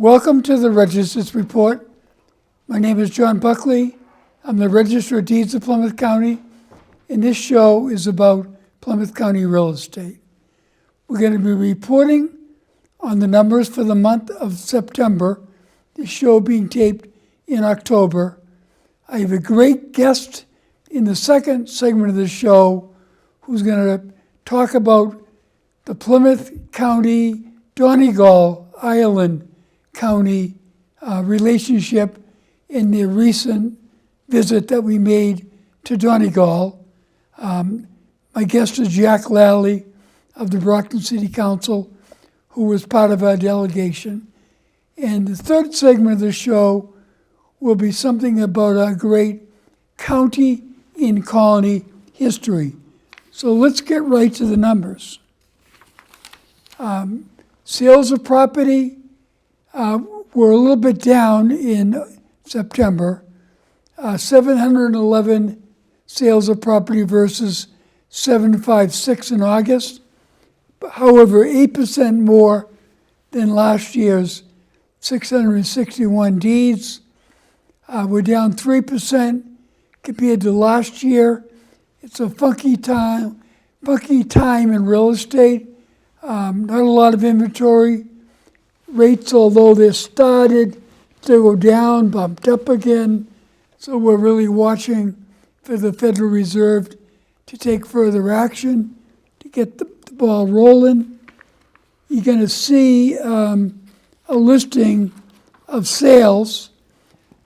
Welcome to the Register's Report. My name is John Buckley. I'm the Register of Deeds of Plymouth County, and this show is about Plymouth County real estate. We're going to be reporting on the numbers for the month of September, the show being taped in October. I have a great guest in the second segment of the show who's going to talk about the Plymouth County, Donegal, Ireland County relationship in the recent visit that we made to Donegal. My guest is Jack Lally of the Brockton City Council, who was part of our delegation. And the third segment of the show will be something about our great county in colony history. So let's get right to the numbers. Sales of property were a little bit down in September. 711 sales of property versus 756 in August. However, 8% more than last year's 661 deeds. We're down 3% compared to last year. It's a funky time in real estate. Not a lot of inventory. Rates, although they started to go down, bumped up again. So we're really watching for the Federal Reserve to take further action to get the ball rolling. You're going to see a listing of sales.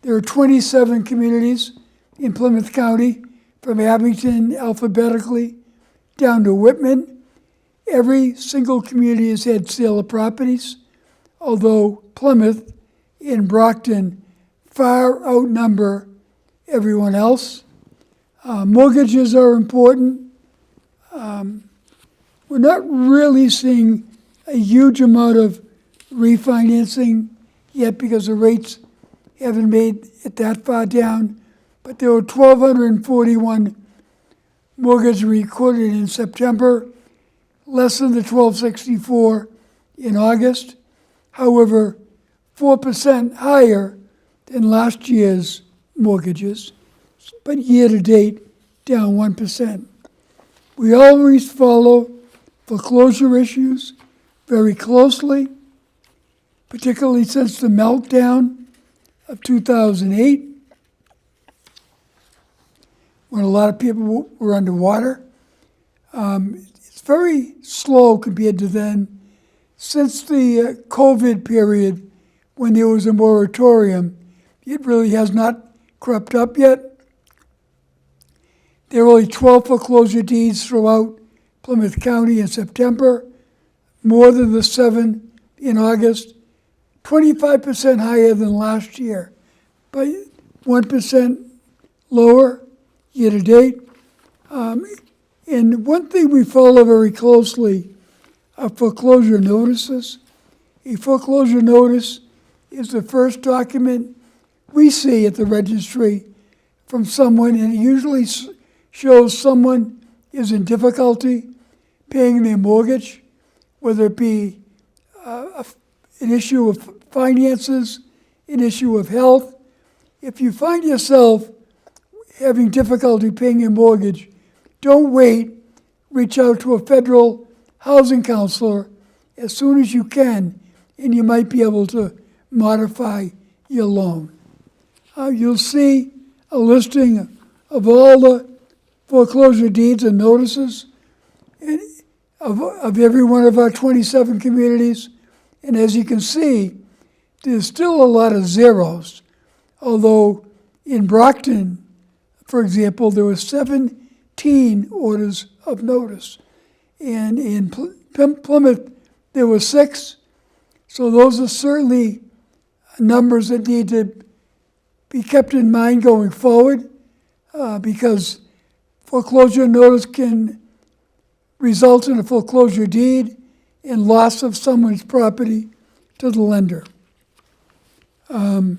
There are 27 communities in Plymouth County, from Abington alphabetically down to Whitman. Every single community has had sale of properties, although Plymouth and Brockton far outnumber everyone else. Mortgages are important. We're not really seeing a huge amount of refinancing yet because the rates haven't made it that far down, but there were 1,241 mortgages recorded in September, less than the 1,264 in August. However, 4% higher than last year's mortgages, but year-to-date, down 1%. We always follow foreclosure issues very closely, particularly since the meltdown of 2008, when a lot of people were underwater. It's very slow compared to then. Since the COVID period, when there was a moratorium, it really has not crept up yet. There are only 12 foreclosure deeds throughout Plymouth County in September, more than the 7 in August, 25% higher than last year, but 1% lower year-to-date. And one thing we follow very closely are foreclosure notices. A foreclosure notice is the first document we see at the registry from someone, and it usually shows someone is in difficulty paying their mortgage, whether it be an issue of finances, an issue of health. If you find yourself having difficulty paying your mortgage, don't wait. Reach out to a federal housing counselor as soon as you can, and you might be able to modify your loan. You'll see a listing of all the foreclosure deeds and notices of every one of our 27 communities. And as you can see, there's still a lot of zeros, although in Brockton, for example, there were 17 orders of notice. And in Plymouth, there were 6. So those are certainly numbers that need to be kept in mind going forward, because foreclosure notice can result in a foreclosure deed and loss of someone's property to the lender. I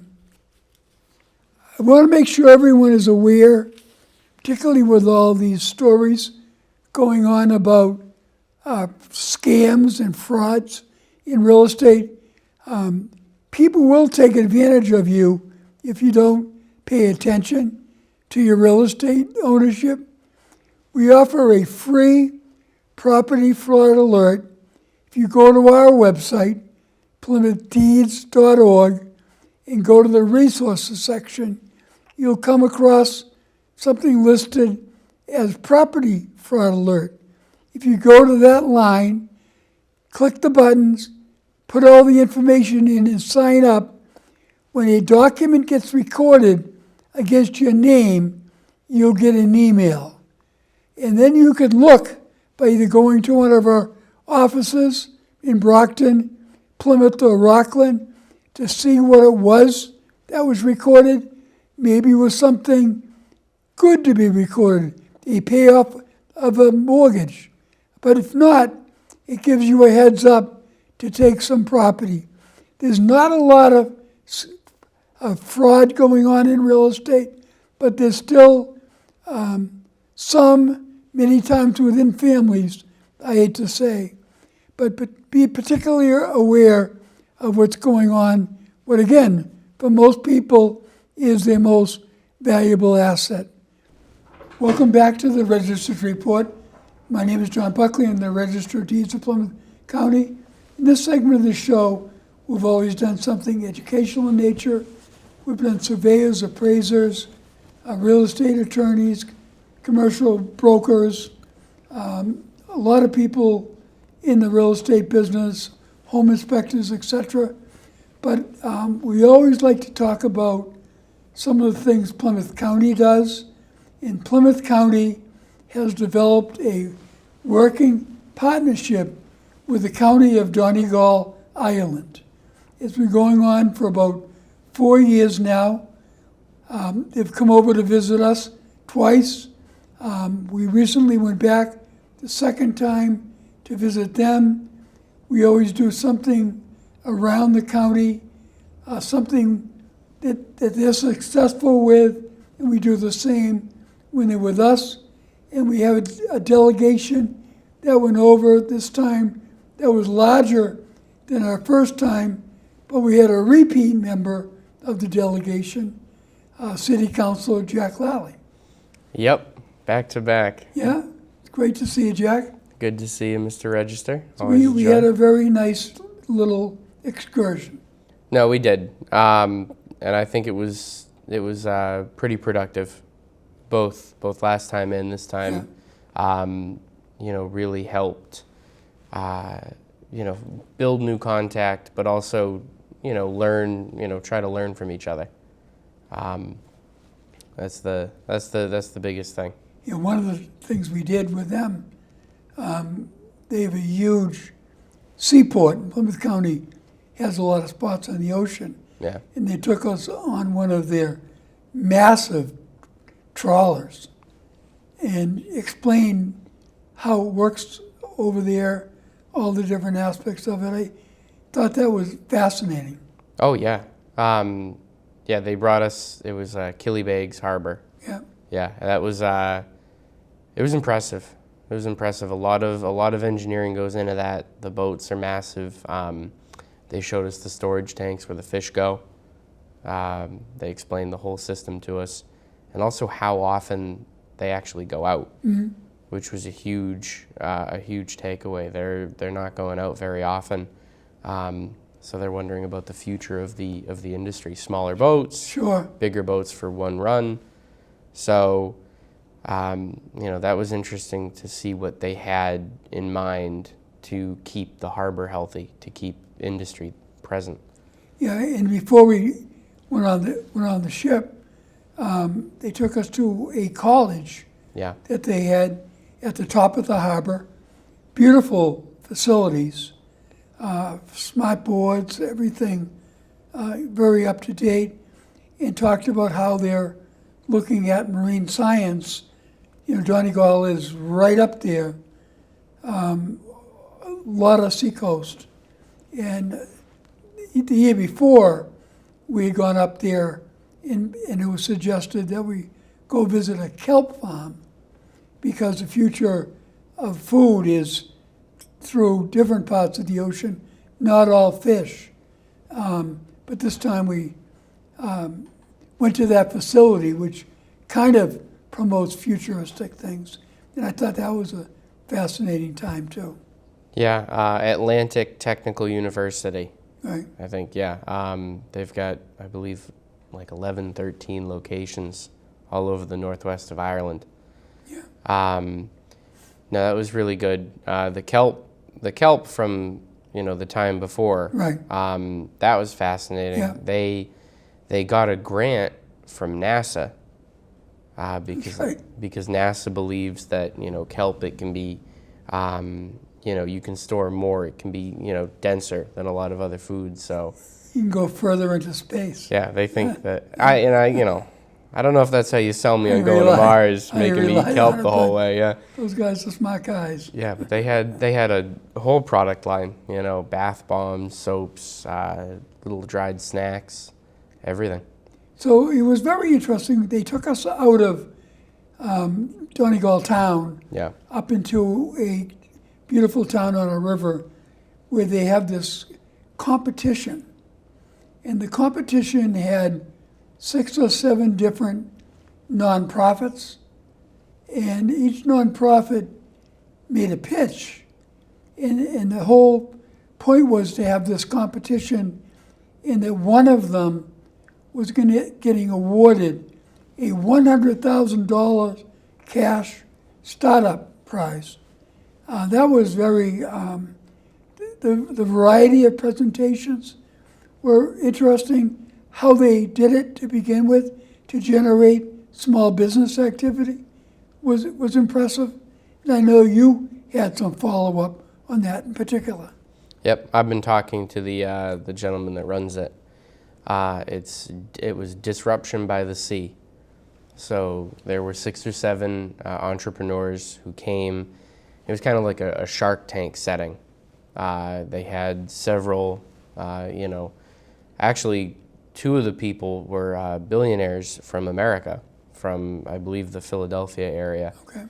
want to make sure everyone is aware, particularly with all these stories going on about scams and frauds in real estate. people will take advantage of you if you don't pay attention to your real estate ownership. We offer a free property fraud alert. If you go to our website, PlymouthDeeds.org, and go to the resources section, you'll come across something listed as property fraud alert. If you go to that line, click the buttons, put all the information in and sign up, when a document gets recorded against your name, you'll get an email. And then you can look by either going to one of our offices in Brockton, Plymouth, or Rockland to see what it was that was recorded. Maybe it was something good to be recorded, a payoff of a mortgage. But if not, it gives you a heads up to take some property. There's not a lot of fraud going on in real estate, but there's still some, many times within families, I hate to say. But be particularly aware of what's going on, what again, for most people, is their most valuable asset. Welcome back to the Register's Report. My name is John Buckley. I'm the Register of Deeds of Plymouth County. In this segment of the show, we've always done something educational in nature. We've been surveyors, appraisers, real estate attorneys, commercial brokers, a lot of people in the real estate business, home inspectors, etc. But we always like to talk about some of the things Plymouth County does. And Plymouth County has developed a working partnership with the County of Donegal, Ireland. It's been going on for about 4 years now. They've come over to visit us twice. We recently went back the second time to visit them. We always do something around the county, something that they're successful with, and we do the same when they're with us. And we have a delegation that went over this time that was larger than our first time, but we had a repeat member of the delegation, City Councillor Jack Lally. Yep, back to back. Yeah, it's great to see you, Jack. Good to see you, Mr. Register. So we had a very nice little excursion. No, we did, and I think it was pretty productive, both last time and this time. Yeah. Really helped, build new contact, but also, learn, try to learn from each other. That's the biggest thing. One of the things we did with them, they have a huge seaport. Plymouth County has a lot of spots on the ocean. Yeah. And they took us on one of their massive trawlers and explained how it works over there, all the different aspects of it. I thought that was fascinating. Oh, yeah. Yeah, they brought us, it was Killybegs Harbor. Yeah. Yeah, that was, it was impressive. It was impressive. A lot of engineering goes into that. The boats are massive. They showed us the storage tanks where the fish go. They explained the whole system to us, and also how often they actually go out, which was a huge takeaway. They're not going out very often, so they're wondering about the future of the industry. Smaller boats, sure, bigger boats for one run. So, that was interesting to see what they had in mind to keep the harbor healthy, to keep industry present. Yeah, and before we went on the ship, they took us to a college that they had at the top of the harbor. Beautiful facilities, smart boards, everything very up to date, and talked about how they're looking at marine science. Donegal is right up there, a lot of seacoast. And the year before, we had gone up there, and it was suggested that we go visit a kelp farm, because the future of food is through different parts of the ocean, not all fish. But this time we went to that facility, which kind of promotes futuristic things. And I thought that was a fascinating time too. Yeah, Atlantic Technical University, Right. I think, yeah. They've got, I believe, like 11, 13 locations all over the northwest of Ireland. Yeah. No, that was really good. The kelp from, the time before, Right. that was fascinating. Yeah. They got a grant from NASA because Right. because NASA believes that kelp, it can be you can store more. It can be denser than a lot of other foods. So You can go further into space. yeah, they think that I don't know if that's how you sell me I on going to rely- Mars, I making me eat rely kelp on it, the whole but- way. Yeah. Those guys are smart guys. Yeah, but they had a whole product line, bath bombs, soaps, little dried snacks, everything. So it was very interesting. They took us out of Donegal town Yeah. up into a beautiful town on a river where they have this competition. And the competition had 6 or 7 different nonprofits, and each nonprofit made a pitch. And the whole point was to have this competition, and that one of them was getting awarded a $100,000 cash startup prize. That was very, the variety of presentations were interesting. How they did it to begin with to generate small business activity was impressive. And I know you had some follow-up on that in particular. Yep, I've been talking to the gentleman that runs it. It was disruption by the sea. So there were 6 or 7 entrepreneurs who came. It was kind of like a Shark Tank setting. They had several, actually 2 of the people were billionaires from America, from I believe the Philadelphia area. Okay.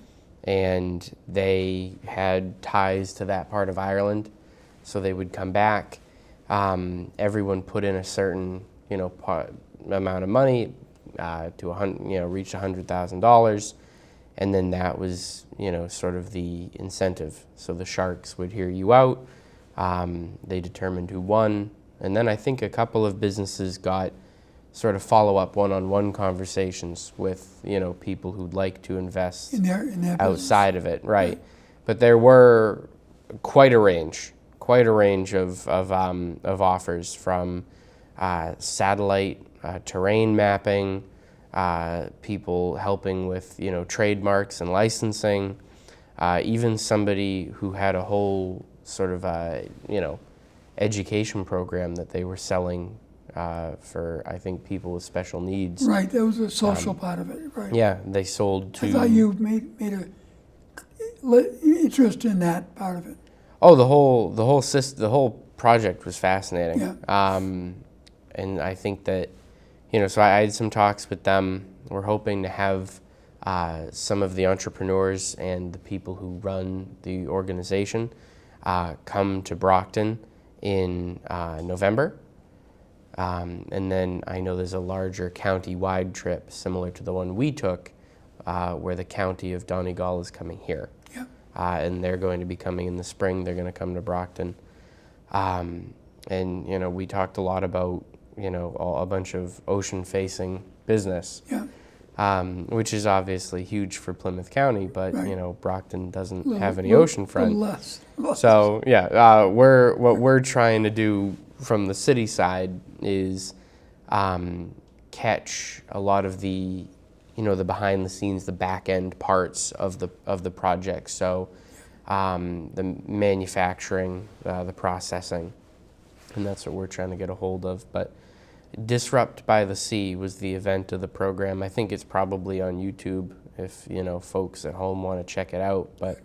And they had ties to that part of Ireland, so they would come back. Everyone put in a certain, amount of money to reach $100,000, and then that was, sort of the incentive. So the sharks would hear you out. They determined who won, and then I think a couple of businesses got sort of follow-up one-on-one conversations with, people who'd like to invest In their business. outside of it, right? But there were quite a range of offers, from satellite terrain mapping, people helping with trademarks and licensing, even somebody who had a whole sort of education program that they were selling for, I think, people with special needs. Right, that was a social part of it, right. Yeah, they sold to. I thought you made a interest in that part of it. Oh, the whole project was fascinating. Yeah. And I think that, so I had some talks with them. We're hoping to have some of the entrepreneurs and the people who run the organization come to Brockton in November. And then I know there's a larger county-wide trip similar to the one we took, where the county of Donegal is coming here. Yeah. And they're going to be coming in the spring. They're going to come to Brockton. And, we talked a lot about, a bunch of ocean-facing business, Yeah. which is obviously huge for Plymouth County, but, Right. Brockton doesn't Little- have any little- oceanfront. little less. So, yeah, what we're trying to do from the city side is catch a lot of the, the behind the scenes, the back end parts of the project. So the manufacturing, the processing, and that's what we're trying to get a hold of. But Disrupt by the Sea was the event of the program. I think it's probably on YouTube if, folks at home want to check it out. But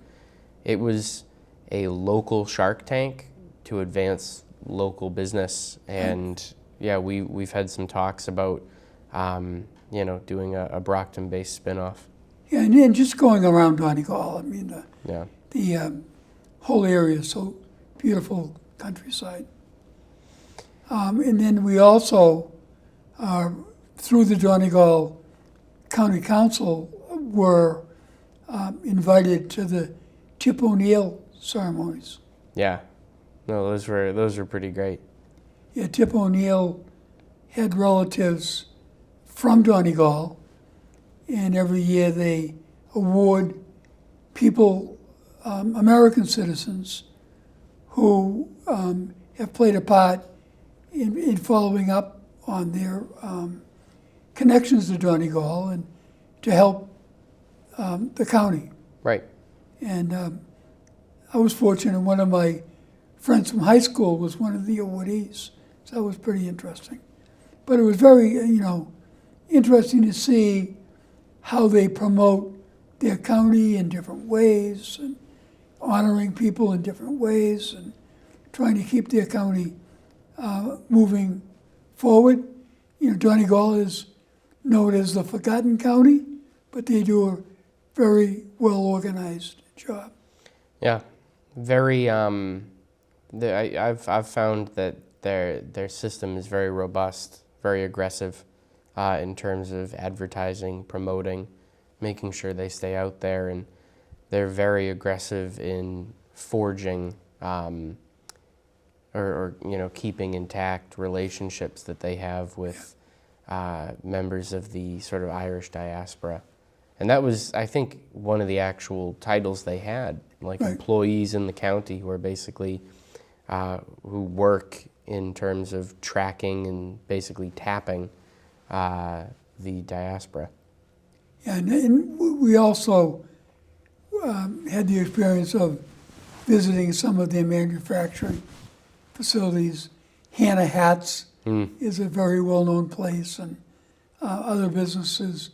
it was a local Shark Tank to advance local business. And yeah, we've had some talks about, doing a Brockton-based spin-off. Yeah, and just going around Donegal, I mean, Yeah. the whole area is so beautiful, countryside. And then we also, through the Donegal County Council, were invited to the Tip O'Neill ceremonies. Yeah. No, those were pretty great. Yeah, Tip O'Neill had relatives from Donegal, and every year they award people, American citizens, who have played a part in following up on their connections to Donegal and to help the county. Right. And I was fortunate, one of my friends from high school was one of the awardees, so that was pretty interesting. But it was very, interesting to see how they promote their county in different ways and honoring people in different ways and trying to keep their county moving forward. Donegal is known as the forgotten county, but they do a very well-organized job. Yeah. Very, I've found that their system is very robust, very aggressive in terms of advertising, promoting, making sure they stay out there, and they're very aggressive in forging or keeping intact relationships that they have with members of the sort of Irish diaspora. And that was, I think, one of the actual titles they had, like Right. employees in the county who are basically, who work in terms of tracking and basically tapping the diaspora. And we also had the experience of visiting some of their manufacturing facilities. Hannah Hats is a very well-known place, and other businesses,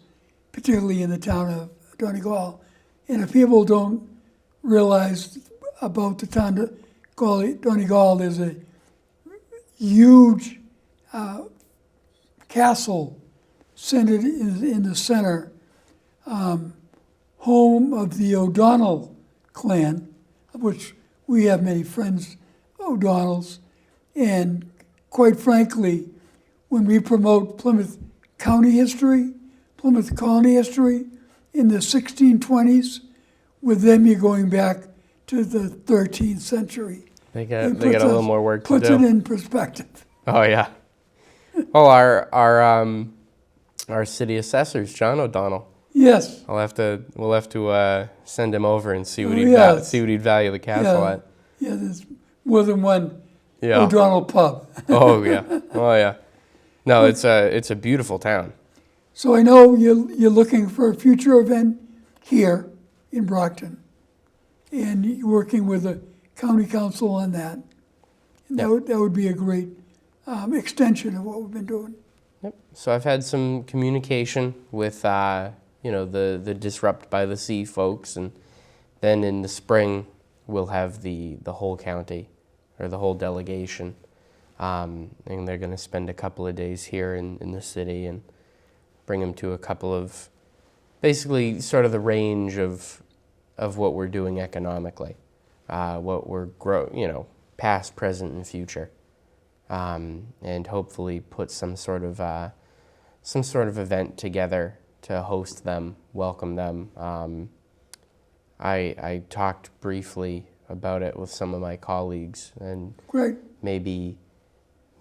particularly in the town of Donegal. And if people don't realize about the town of Donegal, there's a huge castle centered in the center, home of the O'Donnell clan, of which we have many friends, O'Donnells. And quite frankly, when we promote Plymouth County history, Plymouth colony history in the 1620s, with them you're going back to the 13th century. They got a little more work to do. Puts it in perspective. Oh yeah. Oh, our city assessor's John O'Donnell. Yes. We'll have to send him over and see what Yes. see what he'd value the castle Yeah. at. Yeah, there's more than one Yeah. O'Donnell pub. Oh yeah. Oh yeah. No, it's a beautiful town. So I know you're looking for a future event here in Brockton, and you're working with the county council on that. And that would be a great extension of what we've been doing. Yep. So I've had some communication with the Disrupt by the Sea folks, and then in the spring we'll have the whole county or the whole delegation, and they're going to spend a couple of days here in the city and bring them to a couple of basically sort of the range of what we're doing economically, what we're past, present, and future, and hopefully put some sort of event together to host them, welcome them. I talked briefly about it with some of my colleagues, and Great. maybe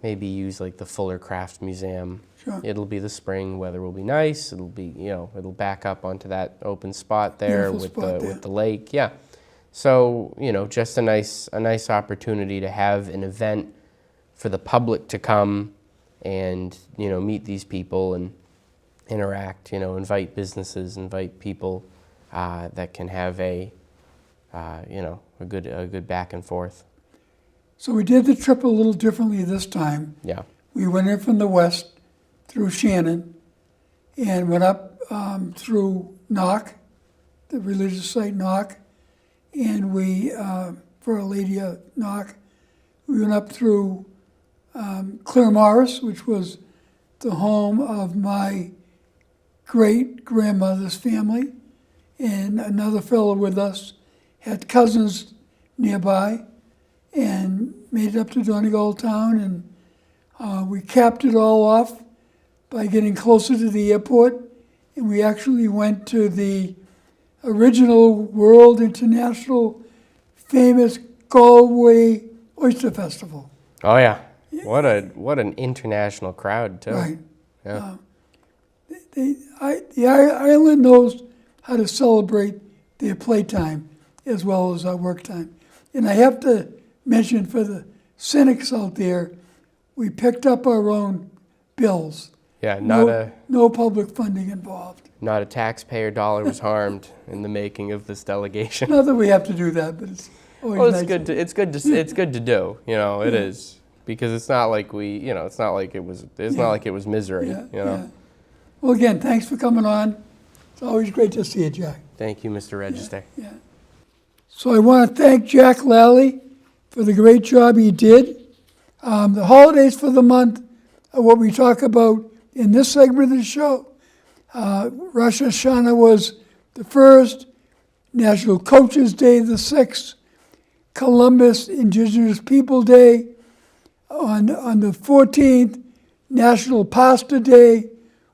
use like the Fuller Craft Museum. Sure. It'll be the spring, weather will be nice. It'll be it'll back up onto that open spot there with the lake. Yeah. So just a nice opportunity to have an event for the public to come and meet these people and interact. Invite businesses, invite people that can have a good back and forth. So we did the trip a little differently this time. Yeah. We went in from the west through Shannon and went up through Knock, the religious site Knock, and we, for Our Lady of Knock, we went up through Claremorris, which was the home of my great-grandmother's family, and another fellow with us had cousins nearby, and made it up to Donegal town, and We capped it all off by getting closer to the airport, and we actually went to the original world international famous Galway Oyster Festival. Oh yeah, what an international crowd too. Right. Yeah. The island knows how to celebrate their playtime as well as our work time. And I have to mention for the cynics out there, we picked up our own bills. Yeah, No public funding involved. not a taxpayer dollar was harmed in the making of this delegation. Not that we have to do that, but it's always Well, nice. it's good to do. You know, it is, because it's not like it's not like it was misery. Yeah, You know. yeah. Well, again, thanks for coming on. It's always great to see you, Jack. Thank you, Mr. Register. Yeah. So I want to thank Jack Lally for the great job he did. The holidays for the month are what we talk about in this segment of the show. Rosh Hashanah was the 1st, National Coaches Day the 6th, Columbus Indigenous People Day on the 14th, National Pasta Day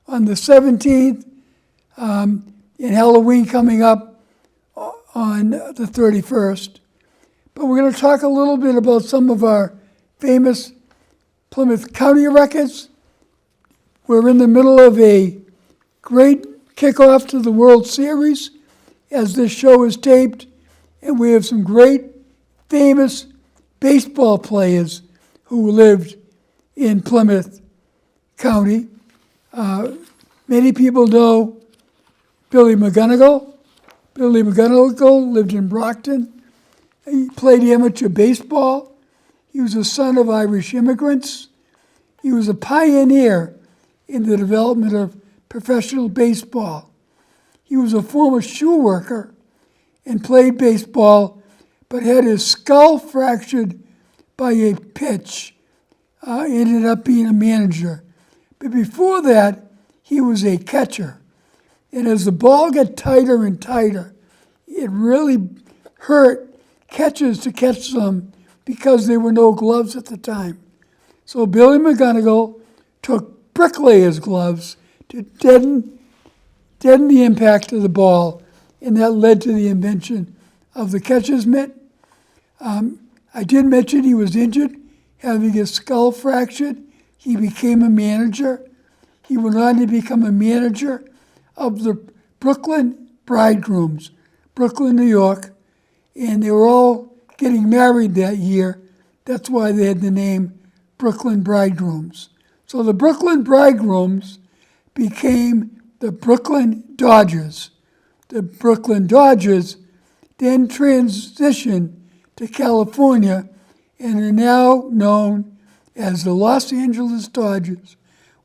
on the 17th, and Halloween coming up on the 31st. But we're going to talk a little bit about some of our famous Plymouth County records. We're in the middle of a great kickoff to the World Series as this show is taped, and we have some great famous baseball players who lived in Plymouth County. Many people know Billy McGonigal. Billy McGonigal lived in Brockton. He played amateur baseball. He was a son of Irish immigrants. He was a pioneer in the development of professional baseball. He was a former shoe worker and played baseball, but had his skull fractured by a pitch. Ended up being a manager. But before that, he was a catcher. And as the ball got tighter and tighter, it really hurt catchers to catch them because there were no gloves at the time. So Billy McGonigal took bricklayer's gloves to deaden the impact of the ball, and that led to the invention of the catcher's mitt. I did mention he was injured, having his skull fractured. He became a manager. He went on to become a manager of the Brooklyn Bridegrooms, Brooklyn, New York, and they were all getting married that year. That's why they had the name Brooklyn Bridegrooms. So the Brooklyn Bridegrooms became the Brooklyn Dodgers. The Brooklyn Dodgers then transitioned to California and are now known as the Los Angeles Dodgers,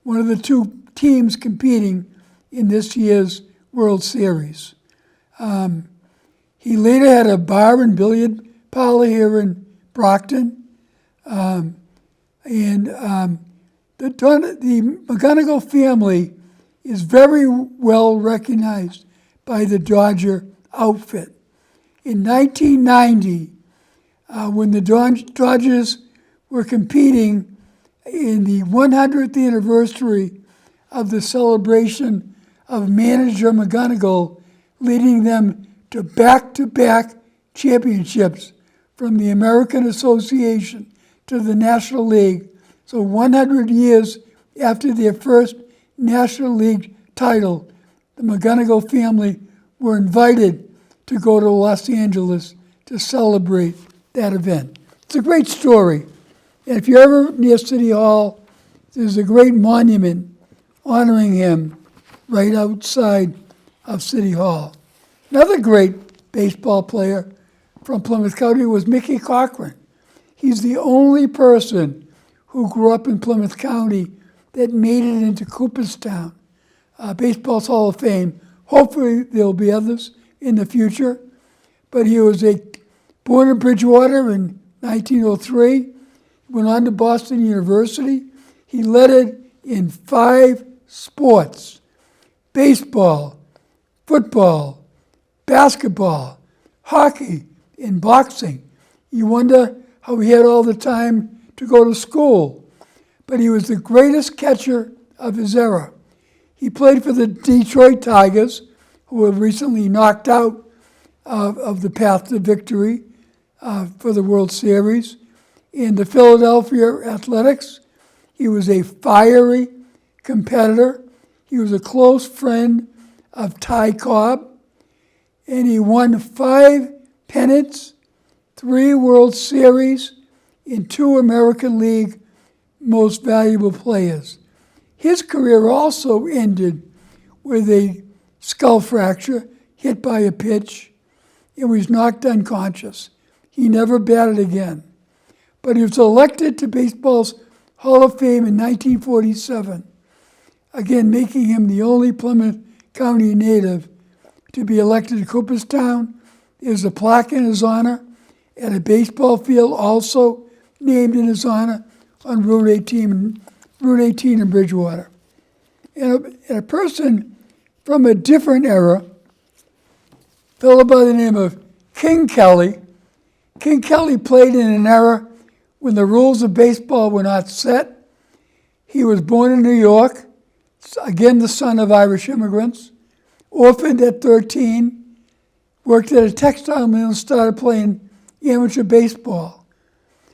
one of the two teams competing in this year's World Series. He later had a bar and billiard parlor here in Brockton. The McGonigal family is very well recognized by the Dodger outfit. In 1990, when the Dodgers were competing in the 100th anniversary of the celebration of manager McGonigal, leading them to back-to-back championships from the American Association to the National League. So 100 years after their first National League title, the McGonigal family were invited to go to Los Angeles to celebrate that event. It's a great story. And if you're ever near City Hall, there's a great monument honoring him right outside of City Hall. Another great baseball player from Plymouth County was Mickey Cochran. He's the only person who grew up in Plymouth County that made it into Cooperstown, Baseball's Hall of Fame. Hopefully there'll be others in the future. But he was born in Bridgewater in 1903, went on to Boston University. He led it in 5 sports: baseball, football, basketball, hockey, and boxing. You wonder how he had all the time to go to school. but he was the greatest catcher of his era. He played for the Detroit Tigers, who were recently knocked out of the path to victory for the World Series. In the Philadelphia Athletics, he was a fiery competitor. He was a close friend of Ty Cobb, and he won 5 pennants, 3 World Series, and 2 American League Most Valuable Players. His career also ended with a skull fracture, hit by a pitch, and was knocked unconscious. He never batted again. But he was elected to baseball's Hall of Fame in 1947, again making him the only Plymouth County native to be elected to Cooperstown. There's a plaque in his honor at a baseball field also named in his honor on Route 18 in Bridgewater. And a person from a different era, a fellow by the name of King Kelly. King Kelly played in an era when the rules of baseball were not set. He was born in New York, again the son of Irish immigrants, orphaned at 13, worked at a textile mill and started playing amateur baseball.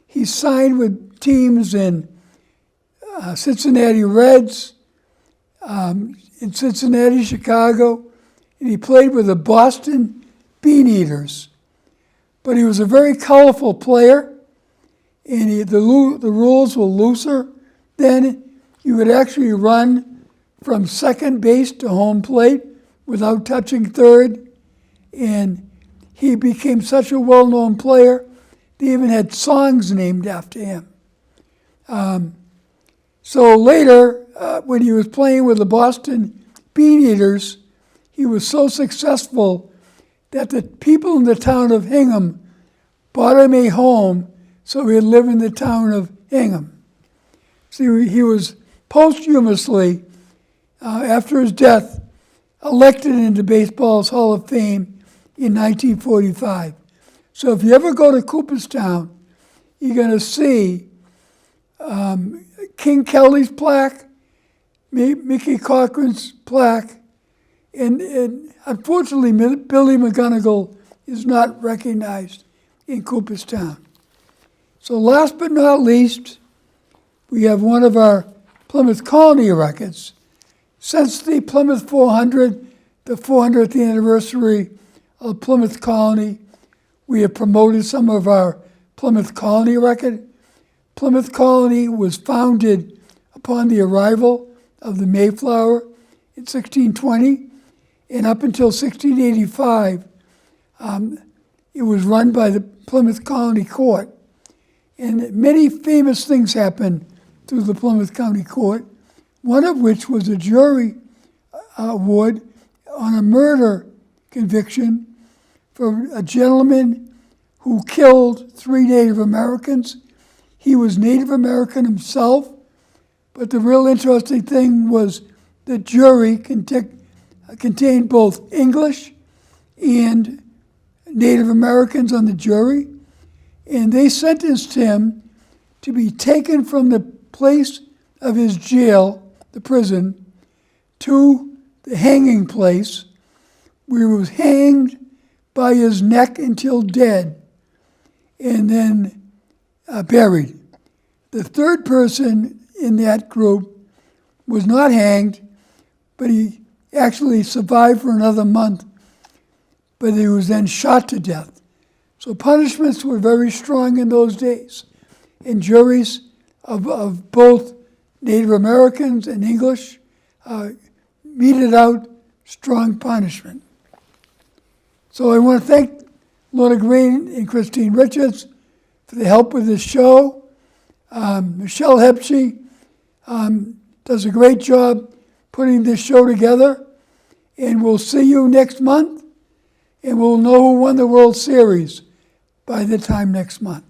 He signed with teams in Cincinnati Reds, in Cincinnati, Chicago, and he played with the Boston Bean Eaters. But he was a very colorful player, and the rules were looser. Then you could actually run from second base to home plate without touching third, and he became such a well-known player, they even had songs named after him. So later, when he was playing with the Boston Bean Eaters, he was so successful that the people in the town of Hingham bought him a home so he'd live in the town of Hingham. So he was posthumously, after his death, elected into baseball's Hall of Fame in 1945. So if you ever go to Cooperstown, you're going to see King Kelly's plaque, Mickey Cochran's plaque, and unfortunately Billy McGonigal is not recognized in Cooperstown. So last but not least, we have one of our Plymouth Colony records. Since the Plymouth 400, the 400th anniversary of Plymouth Colony, we have promoted some of our Plymouth Colony record. Plymouth Colony was founded upon the arrival of the Mayflower in 1620, and up until 1685, it was run by the Plymouth Colony Court. And many famous things happened through the Plymouth County Court, one of which was a jury award on a murder conviction for a gentleman who killed 3 Native Americans. He was Native American himself, but the real interesting thing was the jury contained both English and Native Americans on the jury, and they sentenced him to be taken from the place of his jail, the prison, to the hanging place, where he was hanged by his neck until dead, and then buried. The third person in that group was not hanged, but he actually survived for another month, but he was then shot to death. So punishments were very strong in those days, and juries of both Native Americans and English meted out strong punishment. So I want to thank Lorna Green and Christine Richards for the help with this show. Michelle Hepsey does a great job putting this show together, and we'll see you next month, and we'll know who won the World Series by the time next month.